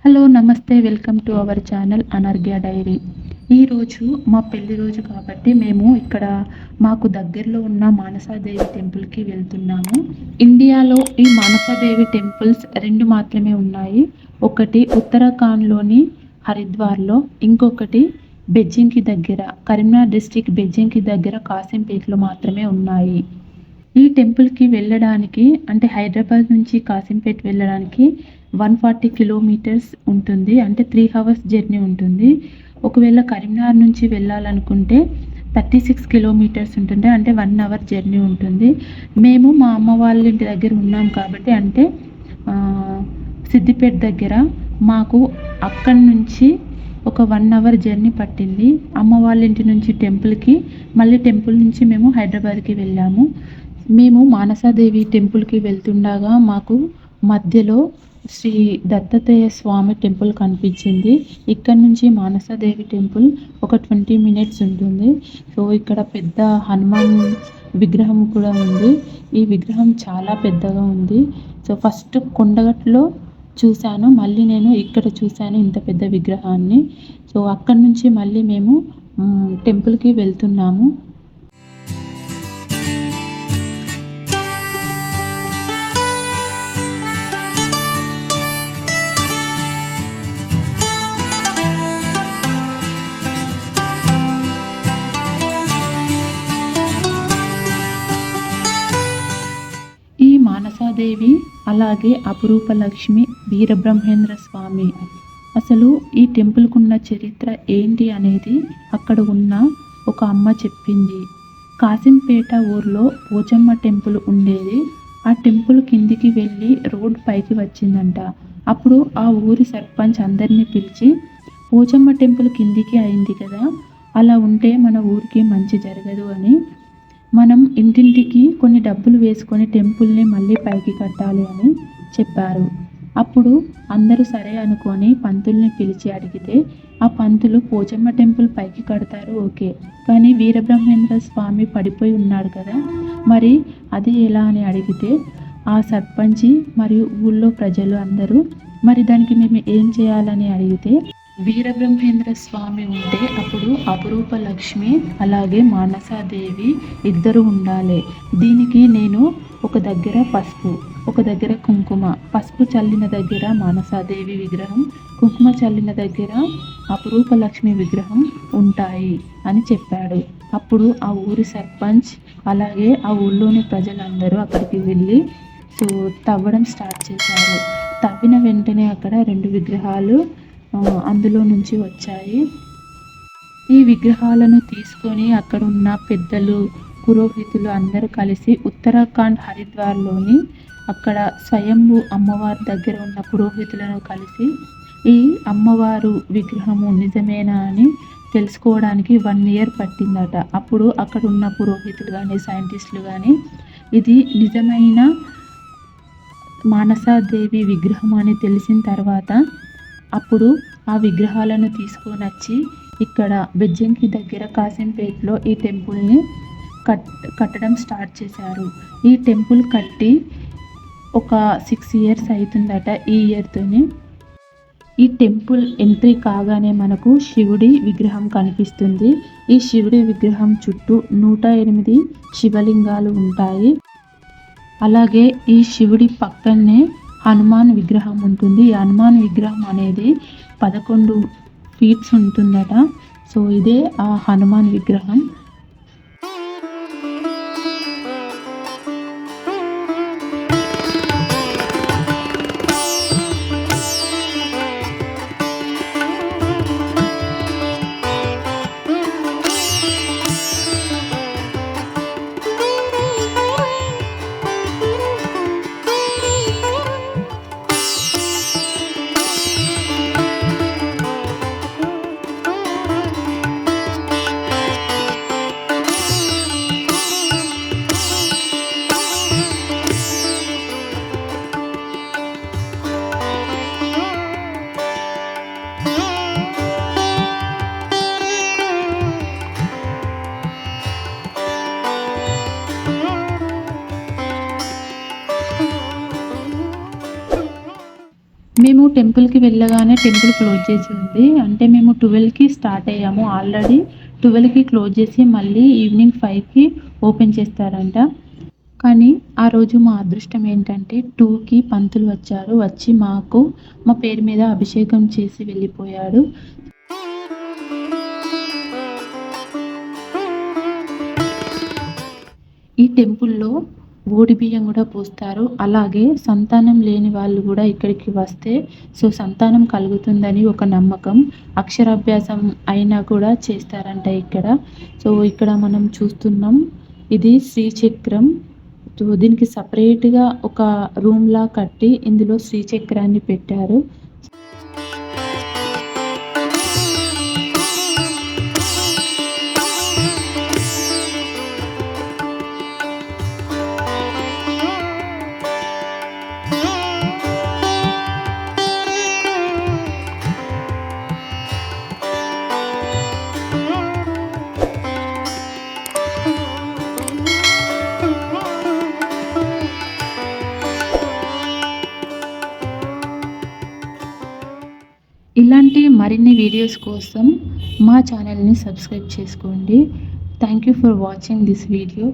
Hello నమస్తే welcome to our channel Anarghya diary. ఈరోజు మా పెళ్లి రోజు కాబట్టి మేము ఇక్కడ మాకు దగ్గరలో ఉన్న మానసాదేవి టెంపుల్కి వెళ్తున్నాము. ఇండియాలో ఈ మానసాదేవి టెంపుల్స్ 2 మాత్రమే ఉన్నాయి. ఒకటి ఉత్తరాఖండ్లోని హరిద్వార్లో, ఇంకొకటి బెజ్జింగ్కి దగ్గర కరీంనగర్ డిస్టిక్ బెజ్జింగ్కి దగ్గర కాసింపేటలో మాత్రమే ఉన్నాయి. ఈ టెంపుల్కి వెళ్ళడానికి అంటే హైదరాబాద్ నుంచి కాసింపేట వెళ్ళడానికి 140 కిలోమీటర్స్ ఉంటుంది. అంటే 3 అవర్స్ జర్నీ ఉంటుంది. ఒకవేళ కరీంనగర్ నుంచి వెళ్ళాలనుకుంటే 36 కిలోమీటర్స్ ఉంటుంది. అంటే 1 అవర్ జర్నీ ఉంటుంది. మేము మా అమ్మ వాళ్ళ ఇంటి దగ్గర ఉన్నాం కాబట్టి అంటే సిద్దిపేట దగ్గర మాకు అక్కడి నుంచి ఒక 1 అవర్ జర్నీ పట్టింది. అమ్మ వాళ్ళ ఇంటి నుంచి టెంపుల్కి, మళ్ళీ టెంపుల్ నుంచి మేము హైదరాబాద్కి వెళ్ళాము. మేము మానసాదేవి టెంపుల్కి వెళ్తుండగా మాకు మధ్యలో శ్రీ దత్తాత్రేయ స్వామి టెంపుల్ కనిపించింది. ఇక్కడ నుంచి మానసాదేవి టెంపుల్ ఒక 20 మినిట్స్ ఉంటుంది. సో ఇక్కడ పెద్ద హనుమాన్ విగ్రహం కూడా ఉంది. ఈ విగ్రహం చాలా పెద్దగా ఉంది. సో ఫస్ట్ కొండగట్లో చూశాను, మళ్ళీ నేను ఇక్కడ చూశాను ఇంత పెద్ద విగ్రహాన్ని. సో అక్కడి నుంచి మళ్ళీ మేము టెంపుల్కి వెళ్తున్నాము. ఈ మానసాదేవి అలాగే అపురూప లక్ష్మి వీరబ్రహ్మేంద్ర స్వామి. అసలు ఈ టెంపుల్కున్న చరిత్ర ఏంటి అనేది అక్కడ ఉన్న ఒక అమ్మ చెప్పింది. కాసింపేట ఊర్లో పోచమ్మ టెంపుల్ ఉండేది. ఆ టెంపుల్ కిందికి వెళ్ళి రోడ్ పైకి వచ్చిందంట. అప్పుడు ఆ ఊరి సర్పంచ్ అందరినీ పిలిచి, పోచమ్మ టెంపుల్ కిందికి అయింది కదా, అలా ఉంటే మన ఊరికి మంచి జరగదు అని, మనం ఇంటింటికి కొన్ని డబ్బులు వేసుకొని టెంపుల్ని మళ్ళీ పైకి కట్టాలి అని చెప్పారు. అప్పుడు అందరూ సరే అనుకొని పంతుల్ని పిలిచి అడిగితే, ఆ పంతులు పోచమ్మ టెంపుల్ పైకి కడతారు ఓకే, కానీ వీరబ్రహ్మేంద్ర స్వామి పడిపోయి ఉన్నాడు కదా, మరి అది ఎలా అని అడిగితే, ఆ సర్పంచి మరియు ఊళ్ళో ప్రజలు అందరూ మరి దానికి మేము ఏం చేయాలని అడిగితే, వీరబ్రహ్మేంద్ర స్వామి ఉంటే అప్పుడు అపురూప లక్ష్మి అలాగే మానసాదేవి ఇద్దరు ఉండాలి. దీనికి నేను ఒక దగ్గర పసుపు, ఒక దగ్గర కుంకుమ, పసుపు చల్లిన దగ్గర మానసాదేవి విగ్రహం, కుంకుమ చల్లిన దగ్గర అపురూప లక్ష్మి విగ్రహం ఉంటాయి అని చెప్పాడు. అప్పుడు ఆ ఊరి సర్పంచ్ అలాగే ఆ ఊళ్ళోని ప్రజలందరూ అక్కడికి వెళ్ళి సో తవ్వడం స్టార్ట్ చేశారు. తవ్విన వెంటనే అక్కడ 2 విగ్రహాలు అందులో నుంచి వచ్చాయి. ఈ విగ్రహాలను తీసుకొని అక్కడ ఉన్న పెద్దలు, పురోహితులు అందరూ కలిసి ఉత్తరాఖండ్ హరిద్వార్లోని అక్కడ స్వయంభూ అమ్మవారి దగ్గర ఉన్న పురోహితులను కలిసి ఈ అమ్మవారు విగ్రహము నిజమేనా అని తెలుసుకోవడానికి 1 ఇయర్ పట్టిందట. అప్పుడు అక్కడ ఉన్న పురోహితులు కానీ సైంటిస్టులు కానీ ఇది నిజమైన మానసాదేవి విగ్రహం అని తెలిసిన తర్వాత అప్పుడు ఆ విగ్రహాలను తీసుకొని వచ్చి ఇక్కడ బెజ్జంకి దగ్గర కాసింపేటలో ఈ టెంపుల్ని కట్టడం స్టార్ట్ చేశారు. ఈ టెంపుల్ కట్టి ఒక 6 ఇయర్స్ అవుతుందట. ఈ ఇయర్తోనే ఈ టెంపుల్ ఎంట్రీ కాగానే మనకు శివుడి విగ్రహం కనిపిస్తుంది. ఈ శివుడి విగ్రహం చుట్టూ 108 శివలింగాలు ఉంటాయి. అలాగే ఈ శివుడి పక్కనే హనుమాన్ విగ్రహం ఉంటుంది. ఈ హనుమాన్ విగ్రహం అనేది 11 ఫీట్స్ ఉంటుందట. సో ఇదే ఆ హనుమాన్ విగ్రహం. టెంపుల్‌కి వెళ్ళగానే టెంపుల్ క్లోజ్ చేసి ఉంది. అంటే మేము 12కి స్టార్ట్ అయ్యాము. ఆల్రెడీ 12కి క్లోజ్ చేసి మళ్ళీ ఈవినింగ్ 5కి ఓపెన్ చేస్తారంట. కానీ ఆ రోజు మా అదృష్టం ఏంటంటే 2కి పంతులు వచ్చారు. వచ్చి మా పేరు మీద అభిషేకం చేసి వెళ్ళిపోయాడు. ఈ టెంపుల్‌లో ఓడిబియ్యం గూడా పోస్తారు. అలాగే సంతానం లేని వాళ్ళు గూడా ఇక్కడికి వస్తే సంతానం కలుగుతుందని ఒక నమ్మకం. అక్షరాభ్యాసం అయినా కూడా చేస్తారంట ఇక్కడ. ఇక్కడ మనం చూస్తున్నాం. ఇది శ్రీచక్రం. దీనికి సెపరేట్‌గా ఒక రూమ్‌లా కట్టి ఇందులో శ్రీచక్రాన్ని పెట్టారు. ఇలాంటి మరిన్ని వీడియోస్ కోసం మా ఛానల్‌ని సబ్స్క్రైబ్ చేసుకోండి. Thank you for watching this video.